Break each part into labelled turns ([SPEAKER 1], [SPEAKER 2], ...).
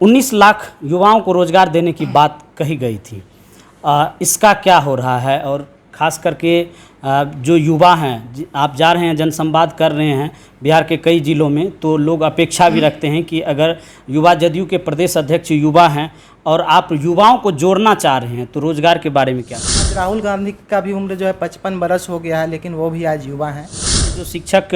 [SPEAKER 1] 19 लाख युवाओं को रोज़गार देने की बात कही गई थी। इसका क्या हो रहा है? और ख़ास करके जो युवा हैं, आप जा रहे हैं, जनसंवाद कर रहे हैं बिहार के कई ज़िलों में, तो लोग अपेक्षा भी रखते हैं कि अगर युवा जदयू के प्रदेश अध्यक्ष युवा हैं और आप युवाओं को जोड़ना चाह रहे हैं, तो रोज़गार के बारे में क्या?
[SPEAKER 2] राहुल गांधी का भी उम्र जो है 55 बरस हो गया है, लेकिन वो भी आज युवा हैं।
[SPEAKER 1] जो शिक्षक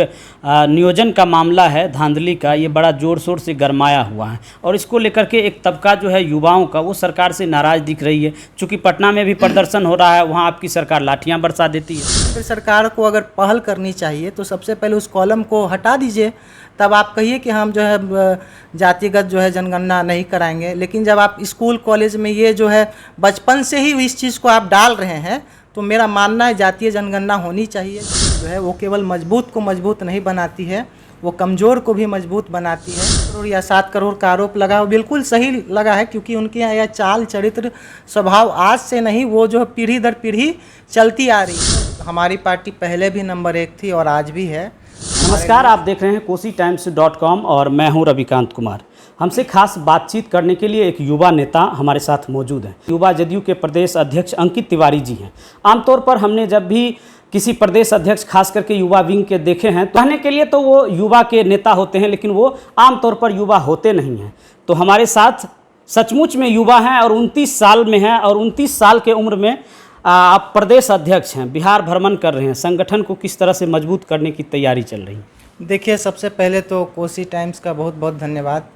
[SPEAKER 1] नियोजन का मामला है धांधली का, ये बड़ा ज़ोर शोर से गरमाया हुआ है और इसको लेकर के एक तबका जो है युवाओं का, वो सरकार से नाराज़ दिख रही है। चूँकि पटना में भी प्रदर्शन हो रहा है, वहाँ आपकी सरकार लाठियाँ बरसा देती है।
[SPEAKER 2] फिर सरकार को अगर पहल करनी चाहिए तो सबसे पहले उस कॉलम को हटा दीजिए, तब आप कहिए कि हम जो है जातिगत जो है जनगणना नहीं कराएंगे। लेकिन जब आप स्कूल कॉलेज में ये जो है बचपन से ही इस चीज़ को आप डाल रहे हैं, तो मेरा मानना है जातीय जनगणना होनी चाहिए। जो है वो केवल मजबूत को मजबूत नहीं बनाती है, वो कमज़ोर को भी मजबूत बनाती है। करोड़ या 7 करोड़ का आरोप लगा, वो बिल्कुल सही लगा है, क्योंकि उनके यहाँ यह चाल चरित्र स्वभाव आज से नहीं, वो जो पीढ़ी दर पीढ़ी चलती आ रही है। हमारी पार्टी पहले भी नंबर 1 थी और आज भी है।
[SPEAKER 1] नमस्कार, आप देख रहे हैं KosiTimes.com और मैं हूं रविकांत कुमार। हमसे खास बातचीत करने के लिए एक युवा नेता हमारे साथ मौजूद हैं। युवा जदयू के प्रदेश अध्यक्ष अंकित तिवारी जी हैं। आमतौर पर हमने जब भी किसी प्रदेश अध्यक्ष खास करके युवा विंग के देखे हैं, तो कहने के लिए तो वो युवा के नेता होते हैं, लेकिन वो आमतौर पर युवा होते नहीं हैं। तो हमारे साथ सचमुच में युवा हैं और 29 साल में हैं, और 29 साल के उम्र में आप प्रदेश अध्यक्ष हैं, बिहार भ्रमण कर रहे हैं, संगठन को किस तरह से मजबूत करने की तैयारी चल रही है?
[SPEAKER 2] देखिए, सबसे पहले तो कोसी टाइम्स का बहुत बहुत धन्यवाद,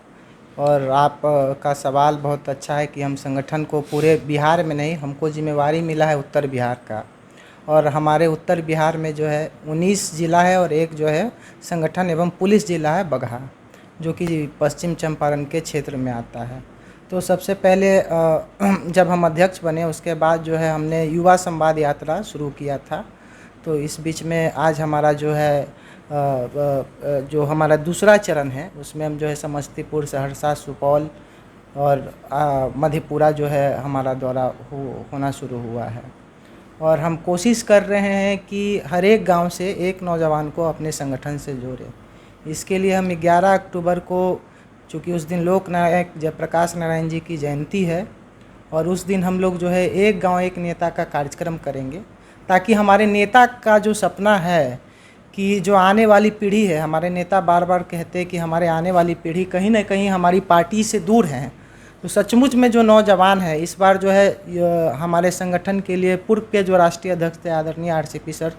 [SPEAKER 2] और आप का सवाल बहुत अच्छा है कि हम संगठन को पूरे बिहार में नहीं, हमको जिम्मेवारी मिला है उत्तर बिहार का, और हमारे उत्तर बिहार में जो है 19 ज़िला है और एक जो है संगठन एवं पुलिस ज़िला है बगहा, जो कि पश्चिम चंपारण के क्षेत्र में आता है। तो सबसे पहले जब हम अध्यक्ष बने, उसके बाद जो है हमने युवा संवाद यात्रा शुरू किया था। तो इस बीच में आज हमारा जो है जो हमारा दूसरा चरण है, उसमें हम जो है समस्तीपुर, सहरसा, सुपौल और मधेपुरा जो है हमारा दौरा होना शुरू हुआ है। और हम कोशिश कर रहे हैं कि हर एक गांव से एक नौजवान को अपने संगठन से जोड़ें। इसके लिए हम 11 अक्टूबर को, चूँकि उस दिन लोक नायक जयप्रकाश नारायण जी की जयंती है, और उस दिन हम लोग जो है एक गांव एक नेता का कार्यक्रम करेंगे, ताकि हमारे नेता का जो सपना है कि जो आने वाली पीढ़ी है, हमारे नेता बार बार कहते हैं कि हमारे आने वाली पीढ़ी कहीं ना कहीं हमारी पार्टी से दूर है। तो सचमुच में जो नौजवान है, इस बार जो है हमारे संगठन के लिए पूर्व के जो राष्ट्रीय अध्यक्ष थे आदरणीय RCP सर,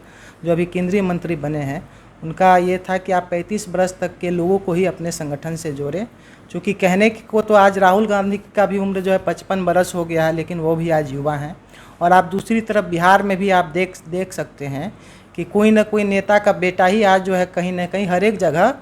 [SPEAKER 2] जो अभी केंद्रीय मंत्री बने हैं, उनका ये था कि आप 35 बरस तक के लोगों को ही अपने संगठन से जोड़ें। चूँकि कहने को तो आज राहुल गांधी का भी उम्र जो है 55 बरस हो गया है, लेकिन वो भी आज युवा हैं। और आप दूसरी तरफ बिहार में भी आप देख सकते हैं कि कोई ना कोई नेता का बेटा ही आज जो है कहीं ना कहीं हर एक जगह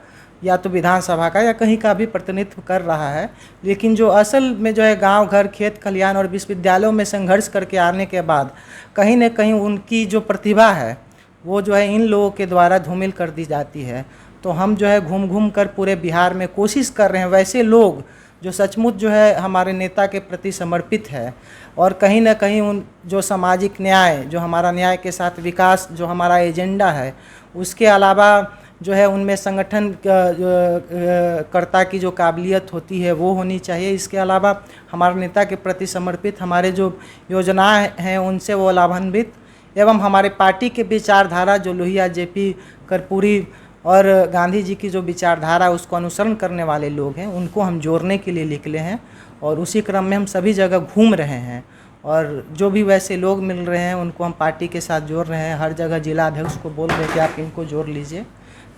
[SPEAKER 2] या तो विधानसभा का या कहीं का भी प्रतिनिधित्व कर रहा है। लेकिन जो असल में जो है गांव घर, खेत खलियान और विश्वविद्यालयों में संघर्ष करके आने के बाद कहीं ना कहीं उनकी जो प्रतिभा है, वो जो है इन लोगों के द्वारा धूमिल कर दी जाती है। तो हम जो है घूम घूम कर पूरे बिहार में कोशिश कर रहे हैं वैसे लोग जो सचमुच जो है हमारे नेता के प्रति समर्पित है, और कहीं ना कहीं उन जो सामाजिक न्याय, जो हमारा न्याय के साथ विकास जो हमारा एजेंडा है, उसके अलावा जो है उनमें संगठन कर्ता की जो काबिलियत होती है वो होनी चाहिए। इसके अलावा हमारे नेता के प्रति समर्पित हमारे जो योजनाएं हैं उनसे वो लाभान्वित, एवं हमारे पार्टी के विचारधारा जो लोहिया JP कर्पूरी और गांधी जी की जो विचारधारा उसको अनुसरण करने वाले लोग हैं, उनको हम जोड़ने के लिए निकले हैं। और उसी क्रम में हम सभी जगह घूम रहे हैं, और जो भी वैसे लोग मिल रहे हैं उनको हम पार्टी के साथ जोड़ रहे हैं। हर जगह जिला अध्यक्ष को बोल रहे हैं कि आप इनको जोड़ लीजिए,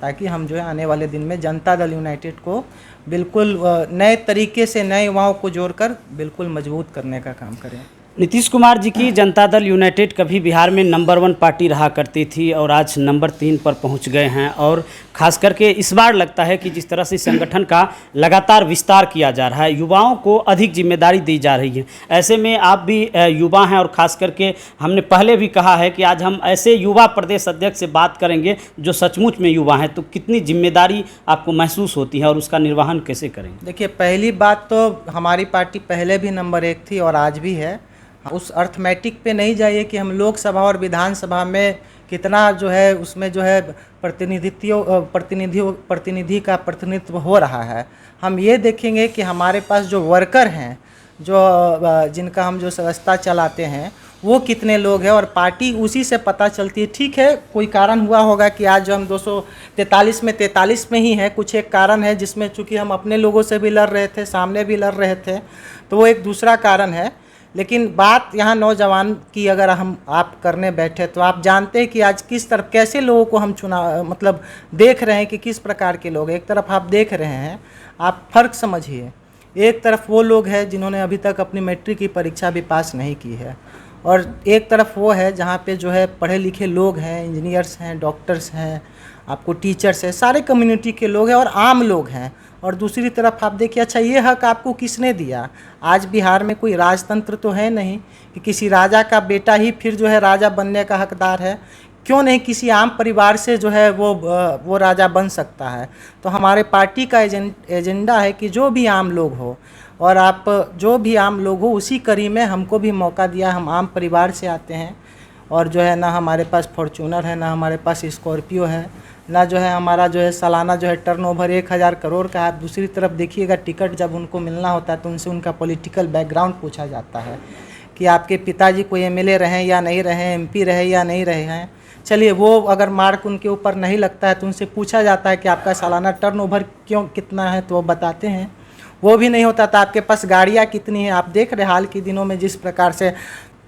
[SPEAKER 2] ताकि हम जो है आने वाले दिन में जनता दल यूनाइटेड को बिल्कुल नए तरीके से नए युवाओं को जोड़कर बिल्कुल मजबूत करने का काम करें।
[SPEAKER 1] नीतीश कुमार जी की जनता दल यूनाइटेड कभी बिहार में नंबर 1 पार्टी रहा करती थी और आज नंबर 3 पर पहुंच गए हैं। और ख़ास करके इस बार लगता है कि जिस तरह से संगठन का लगातार विस्तार किया जा रहा है, युवाओं को अधिक जिम्मेदारी दी जा रही है। ऐसे में आप भी युवा हैं, और ख़ास करके हमने पहले भी कहा है कि आज हम ऐसे युवा प्रदेश अध्यक्ष से बात करेंगे जो सचमुच में युवा हैं। तो कितनी जिम्मेदारी आपको महसूस होती है और उसका निर्वहन कैसे करेंगे?
[SPEAKER 2] देखिए, पहली बात तो हमारी पार्टी पहले भी नंबर 1 थी और आज भी है। उस अर्थमेटिक पे नहीं जाइए कि हम लोकसभा और विधानसभा में कितना जो है उसमें जो है प्रतिनिधि का प्रतिनिधित्व हो रहा है। हम ये देखेंगे कि हमारे पास जो वर्कर हैं, जो जिनका हम जो संस्था चलाते हैं, वो कितने लोग हैं, और पार्टी उसी से पता चलती है। ठीक है, कोई कारण हुआ होगा कि आज जो हम 243 में 43 में ही है, कुछ एक कारण है जिसमें चूँकि हम अपने लोगों से भी लड़ रहे थे, सामने भी लड़ रहे थे, तो वो एक दूसरा कारण है। लेकिन बात यहाँ नौजवान की अगर आप करने बैठे तो आप जानते हैं कि आज किस तरफ कैसे लोगों को हम मतलब देख रहे हैं कि किस प्रकार के लोग। एक तरफ आप देख रहे हैं, आप फ़र्क समझिए, एक तरफ वो लोग हैं जिन्होंने अभी तक अपनी मैट्रिक की परीक्षा भी पास नहीं की है, और एक तरफ वो है जहाँ पे जो है पढ़े लिखे लोग हैं, इंजीनियर्स हैं, डॉक्टर्स हैं, आपको टीचर्स हैं, सारे कम्युनिटी के लोग हैं और आम लोग हैं। और दूसरी तरफ आप देखिए, अच्छा ये हक आपको किसने दिया? आज बिहार में कोई राजतंत्र तो है नहीं कि किसी राजा का बेटा ही फिर जो है राजा बनने का हकदार है। क्यों नहीं किसी आम परिवार से जो है वो राजा बन सकता है? तो हमारे पार्टी का एजेंडा है कि जो भी आम लोग हो, और आप जो भी आम लोग हो, उसी कड़ी में हमको भी मौका दिया। हम आम परिवार से आते हैं, और जो है ना हमारे पास फॉर्चूनर है, ना हमारे पास स्कॉर्पियो है, ना जो है हमारा जो है सालाना जो है टर्नओवर 1000 करोड़ का है। दूसरी तरफ देखिएगा, टिकट जब उनको मिलना होता है तो उनसे उनका पॉलिटिकल बैकग्राउंड पूछा जाता है कि आपके पिताजी कोई एमएलए रहे या नहीं रहे, एमपी रहे या नहीं रहे हैं। चलिए, वो अगर मार्क उनके ऊपर नहीं लगता है तो उनसे पूछा जाता है कि आपका सालाना टर्नओवर कितना है, तो वो बताते हैं। वो भी नहीं होता था, आपके पास गाड़ियाँ कितनी हैं। आप देख रहे हाल के दिनों में जिस प्रकार से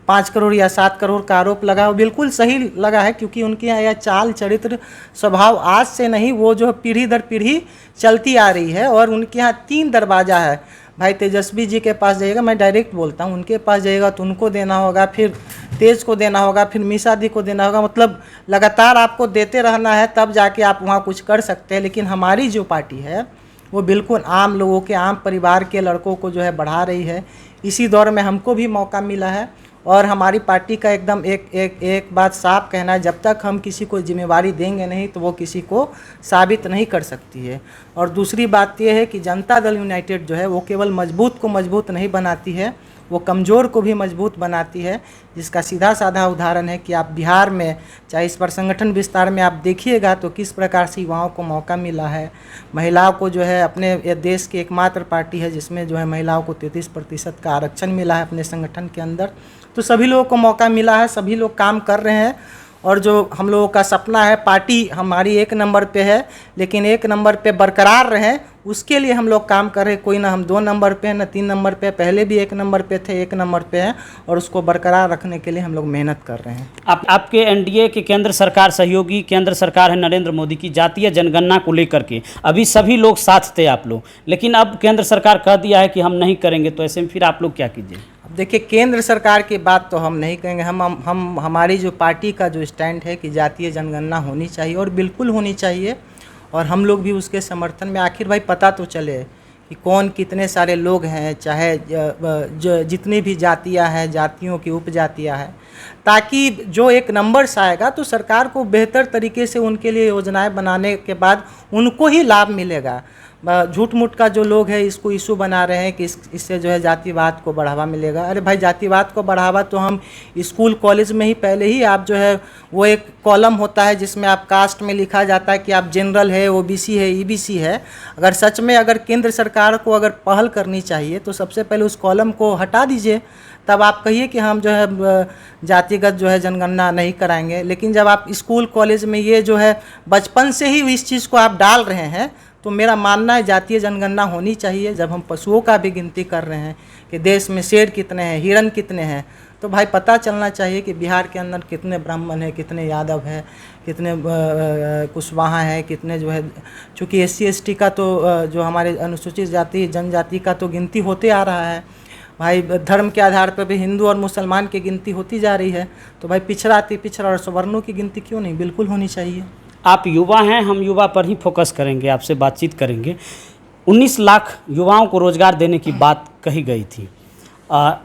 [SPEAKER 2] 5 करोड़ या 7 करोड़ का आरोप लगा, वो बिल्कुल सही लगा है, क्योंकि उनके यहाँ यह चाल चरित्र स्वभाव आज से नहीं, वो जो पीढ़ी दर पीढ़ी चलती आ रही है। और उनके यहाँ 3 दरवाज़ा है। भाई तेजस्वी जी के पास जाइएगा, मैं डायरेक्ट बोलता हूँ, उनके पास जाइएगा तो उनको देना होगा, फिर तेज को देना होगा, फिर मीसा दी को देना होगा। मतलब लगातार आपको देते रहना है, तब जाके आप वहाँ कुछ कर सकते हैं। लेकिन हमारी जो पार्टी है वो बिल्कुल आम लोगों के, आम परिवार के लड़कों को जो है बढ़ा रही है। इसी दौर में हमको भी मौका मिला है, और हमारी पार्टी का एकदम एक बात साफ कहना है, जब तक हम किसी को जिम्मेवारी देंगे नहीं तो वो किसी को साबित नहीं कर सकती है। और दूसरी बात ये है कि जनता दल यूनाइटेड जो है वो केवल मजबूत को मजबूत नहीं बनाती है, वो कमज़ोर को भी मजबूत बनाती है। जिसका सीधा साधा उदाहरण है कि आप बिहार में, चाहे इस पर संगठन विस्तार में आप देखिएगा तो किस प्रकार से युवाओं को मौका मिला है। महिलाओं को जो है, अपने देश की एकमात्र पार्टी है जिसमें जो है महिलाओं को 33% का आरक्षण मिला है अपने संगठन के अंदर। तो सभी लोगों को मौका मिला है, सभी लोग काम कर रहे हैं। और जो हम लोगों का सपना है, पार्टी हमारी 1 नंबर पे है, लेकिन 1 नंबर पे बरकरार रहें, उसके लिए हम लोग काम कर रहे हैं। कोई ना हम 2 नंबर पे हैं, ना 3 नंबर पे, पहले भी 1 नंबर पे थे, 1 नंबर पे हैं, और उसको बरकरार रखने के लिए हम लोग मेहनत कर रहे हैं।
[SPEAKER 1] आपके एनडीए की केंद्र सरकार, सहयोगी केंद्र सरकार है नरेंद्र मोदी की, जातीय जनगणना को लेकर के अभी सभी लोग साथ थे आप लोग, लेकिन अब केंद्र सरकार कह दिया है कि हम नहीं करेंगे, तो ऐसे में फिर आप लोग क्या कीजिए?
[SPEAKER 2] देखिए, केंद्र सरकार की बात तो हम नहीं कहेंगे। हम हमारी जो पार्टी का जो स्टैंड है कि जातीय जनगणना होनी चाहिए, और बिल्कुल होनी चाहिए, और हम लोग भी उसके समर्थन में। आखिर भाई पता तो चले कि कौन कितने सारे लोग हैं, चाहे जितनी भी जातियां हैं, जातियों की उपजातियां हैं, ताकि जो एक नंबर्स आएगा तो सरकार को बेहतर तरीके से उनके लिए योजनाएं बनाने के बाद उनको ही लाभ मिलेगा। झूठ मूठ का जो लोग हैं इसको इशू बना रहे हैं कि इससे जो है जातिवाद को बढ़ावा मिलेगा। अरे भाई, जातिवाद को बढ़ावा तो हम स्कूल कॉलेज में ही पहले ही, आप जो है वो एक कॉलम होता है जिसमें आप कास्ट में लिखा जाता है कि आप जनरल है, ओबीसी है, ईबीसी है। अगर सच में अगर केंद्र सरकार को अगर पहल करनी चाहिए तो सबसे पहले उस कॉलम को हटा दीजिए, तब आप कहिए कि हम जो है जातिगत जो है जनगणना नहीं कराएंगे। लेकिन जब आप स्कूल कॉलेज में ये जो है बचपन से ही इस चीज़ को आप डाल रहे हैं, तो मेरा मानना है जातीय जनगणना होनी चाहिए। जब हम पशुओं का भी गिनती कर रहे हैं कि देश में शेर कितने हैं, हिरन कितने हैं, तो भाई पता चलना चाहिए कि बिहार के अंदर कितने ब्राह्मण हैं, कितने यादव हैं, कितने कुशवाहा हैं, कितने जो है, चूँकि SC ST का तो जो हमारे अनुसूचित जाति जनजाति का तो गिनती होते आ रहा है भाई। धर्म के आधार पर भी हिंदू और मुसलमान की गिनती होती जा रही है, तो भाई पिछड़ा अति पिछड़ा और सवर्णों की गिनती क्यों नहीं, बिल्कुल होनी चाहिए।
[SPEAKER 1] आप युवा हैं, हम युवा पर ही फोकस करेंगे, आपसे बातचीत करेंगे। 19 लाख युवाओं को रोज़गार देने की बात कही गई थी,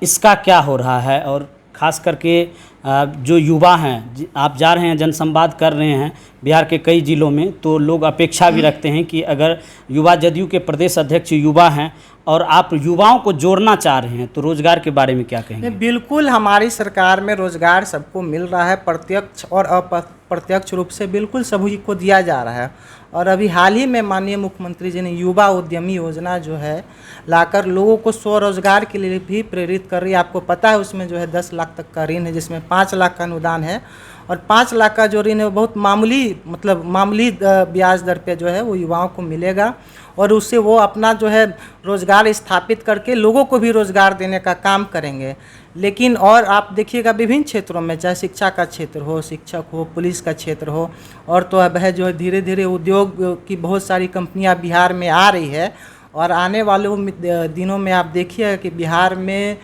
[SPEAKER 1] इसका क्या हो रहा है? और ख़ास करके जो युवा हैं, आप जा रहे हैं, जनसंवाद कर रहे हैं बिहार के कई ज़िलों में, तो लोग अपेक्षा भी रखते हैं कि अगर युवा जदयू के प्रदेश अध्यक्ष युवा हैं और आप युवाओं को जोड़ना चाह रहे हैं, तो रोजगार के बारे में क्या कहेंगे?
[SPEAKER 2] बिल्कुल, हमारी सरकार में रोजगार सबको मिल रहा है, प्रत्यक्ष और अप्रत्यक्ष रूप से बिल्कुल सभी को दिया जा रहा है। और अभी हाल ही में माननीय मुख्यमंत्री जी ने युवा उद्यमी योजना जो है लाकर लोगों को स्वरोजगार के लिए भी प्रेरित कर रही है। आपको पता है उसमें जो है 10 लाख तक का ऋण है, जिसमें 5 लाख का अनुदान है, और 5 लाख का जो ऋण है वो बहुत मामूली ब्याज दर पे जो है वो युवाओं को मिलेगा, और उससे वो अपना जो है रोज़गार स्थापित करके लोगों को भी रोज़गार देने का काम करेंगे। लेकिन और आप देखिएगा विभिन्न क्षेत्रों में, चाहे शिक्षा का क्षेत्र हो, शिक्षक हो, पुलिस का क्षेत्र हो, और तो अब है जो है धीरे धीरे उद्योग की बहुत सारी कंपनियां बिहार में आ रही है। और आने वाले दिनों में आप देखिए कि बिहार में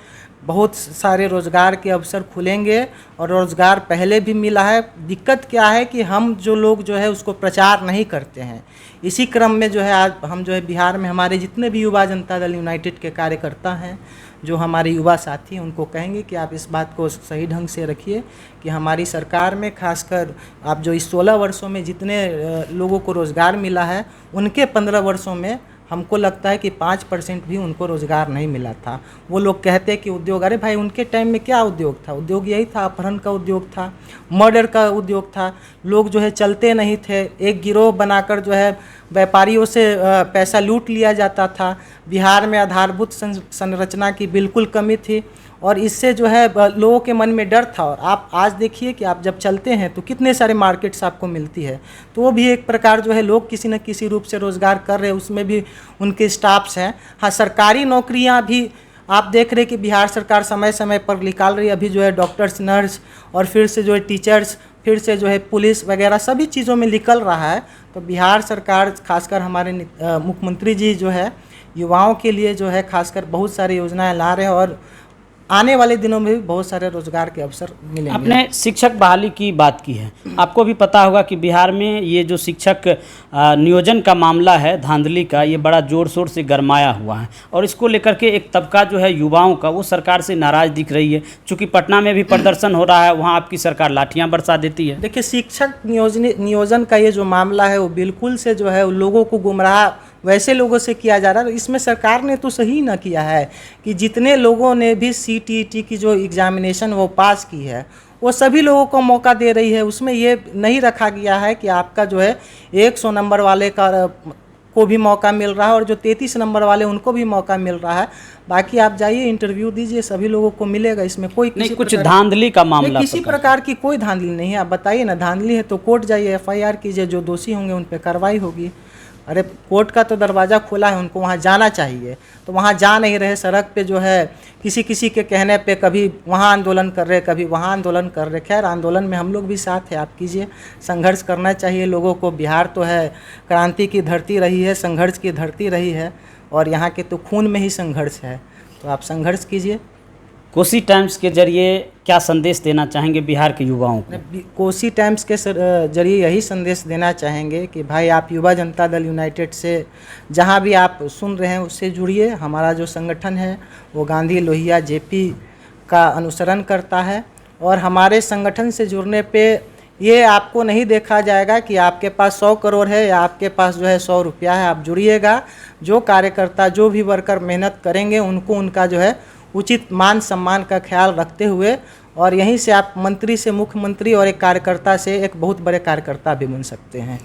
[SPEAKER 2] बहुत सारे रोज़गार के अवसर खुलेंगे, और रोज़गार पहले भी मिला है। दिक्कत क्या है कि हम जो लोग जो है उसको प्रचार नहीं करते हैं। इसी क्रम में जो है आज हम जो है बिहार में हमारे जितने भी युवा जनता दल यूनाइटेड के कार्यकर्ता हैं, जो हमारे युवा साथी हैं, उनको कहेंगे कि आप इस बात को सही ढंग से रखिए कि हमारी सरकार में खासकर आप जो इस 16 वर्षों में जितने लोगों को रोज़गार मिला है, उनके 15 वर्षों में हमको लगता है कि 5% भी उनको रोज़गार नहीं मिला था। वो लोग कहते हैं कि उद्योग, अरे भाई उनके टाइम में क्या उद्योग था? उद्योग यही था, अपहरण का उद्योग था, मर्डर का उद्योग था। लोग जो है चलते नहीं थे, एक गिरोह बनाकर जो है व्यापारियों से पैसा लूट लिया जाता था। बिहार में आधारभूत संरचना की बिल्कुल कमी थी, और इससे जो है लोगों के मन में डर था। और आप आज देखिए कि आप जब चलते हैं तो कितने सारे मार्केट्स आपको मिलती है, तो वो भी एक प्रकार जो है लोग किसी न किसी रूप से रोज़गार कर रहे हैं, उसमें भी उनके स्टाफ्स हैं। हाँ, सरकारी नौकरियां भी आप देख रहे हैं कि बिहार सरकार समय समय पर निकाल रही है। अभी जो है डॉक्टर्स, नर्स, और फिर से जो है टीचर्स, फिर से जो है पुलिस वगैरह सभी चीज़ों में निकल रहा है। तो बिहार सरकार खासकर हमारे मुख्यमंत्री जी जो है युवाओं के लिए जो है खासकर बहुत सारी योजनाएं ला रहे हैं, और आने वाले दिनों में भी बहुत सारे रोजगार के अवसर मिलेंगे।
[SPEAKER 1] आपने शिक्षक बहाली की बात की है, आपको भी पता होगा कि बिहार में ये जो शिक्षक नियोजन का मामला है, धांधली का, ये बड़ा जोर शोर से गरमाया हुआ है, और इसको लेकर के एक तबका जो है युवाओं का वो सरकार से नाराज़ दिख रही है। चूँकि पटना में भी प्रदर्शन हो रहा है, वहाँ आपकी सरकार लाठियाँ बरसा देती है।
[SPEAKER 2] देखिए, शिक्षक नियोजन का ये जो मामला है वो बिल्कुल से जो है लोगों को गुमराह वैसे लोगों से किया जा रहा है। इसमें सरकार ने तो सही ना किया है कि जितने लोगों ने भी CTET की जो एग्जामिनेशन वो पास की है, वो सभी लोगों को मौका दे रही है। उसमें ये नहीं रखा गया है कि आपका जो है 100 नंबर वाले को भी मौका मिल रहा है, और जो 33 नंबर वाले उनको भी मौका मिल रहा है। बाकी आप जाइए, इंटरव्यू दीजिए, सभी लोगों को मिलेगा। इसमें कोई किसी
[SPEAKER 1] कुछ धांधली का मामला,
[SPEAKER 2] किसी प्रकार की कोई धांधली नहीं है। आप बताइए ना, धांधली है तो कोर्ट जाइए, FIR कीजिए, जो दोषी होंगे उन पर कार्रवाई होगी। अरे कोर्ट का तो दरवाज़ा खुला है, उनको वहाँ जाना चाहिए, तो वहाँ जा नहीं रहे। सड़क पे जो है किसी के कहने पे कभी वहाँ आंदोलन कर रहे, कभी वहाँ आंदोलन कर रहे। खैर, आंदोलन में हम लोग भी साथ है, आप कीजिए। संघर्ष करना चाहिए लोगों को। बिहार तो है क्रांति की धरती रही है, संघर्ष की धरती रही है, और यहाँ के तो खून में ही संघर्ष है, तो आप संघर्ष कीजिए।
[SPEAKER 1] कोसी टाइम्स के जरिए क्या संदेश देना चाहेंगे बिहार के युवाओं को?
[SPEAKER 2] कोसी टाइम्स के जरिए यही संदेश देना चाहेंगे कि भाई आप युवा जनता दल यूनाइटेड से जहां भी आप सुन रहे हैं उससे जुड़िए। हमारा जो संगठन है वो गांधी लोहिया JP का अनुसरण करता है, और हमारे संगठन से जुड़ने पे ये आपको नहीं देखा जाएगा कि आपके पास 100 करोड़ है या आपके पास जो है 100 रुपया है। आप जुड़िएगा, जो कार्यकर्ता, जो भी वर्कर मेहनत करेंगे उनको उनका जो है उचित मान सम्मान का ख्याल रखते हुए, और यहीं से आप मंत्री से मुख्यमंत्री और एक कार्यकर्ता से एक बहुत बड़े कार्यकर्ता भी बन सकते हैं।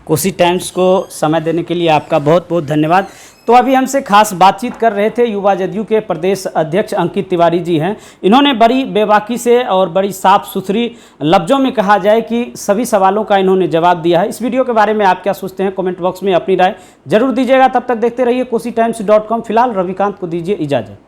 [SPEAKER 1] कोसी टाइम्स को समय देने के लिए आपका बहुत बहुत धन्यवाद। तो अभी हमसे खास बातचीत कर रहे थे युवा जदयू के प्रदेश अध्यक्ष अंकित तिवारी जी हैं। इन्होंने बड़ी बेबाकी से और बड़ी साफ सुथरी लफ्ज़ों में कहा जाए कि सभी सवालों का इन्होंने जवाब दिया है। इस वीडियो के बारे में आप क्या सोचते हैं, कमेंट बॉक्स में अपनी राय जरूर दीजिएगा। तब तक देखते रहिए KosiTimes.com। फिलहाल रविकांत को दीजिए इजाज़त।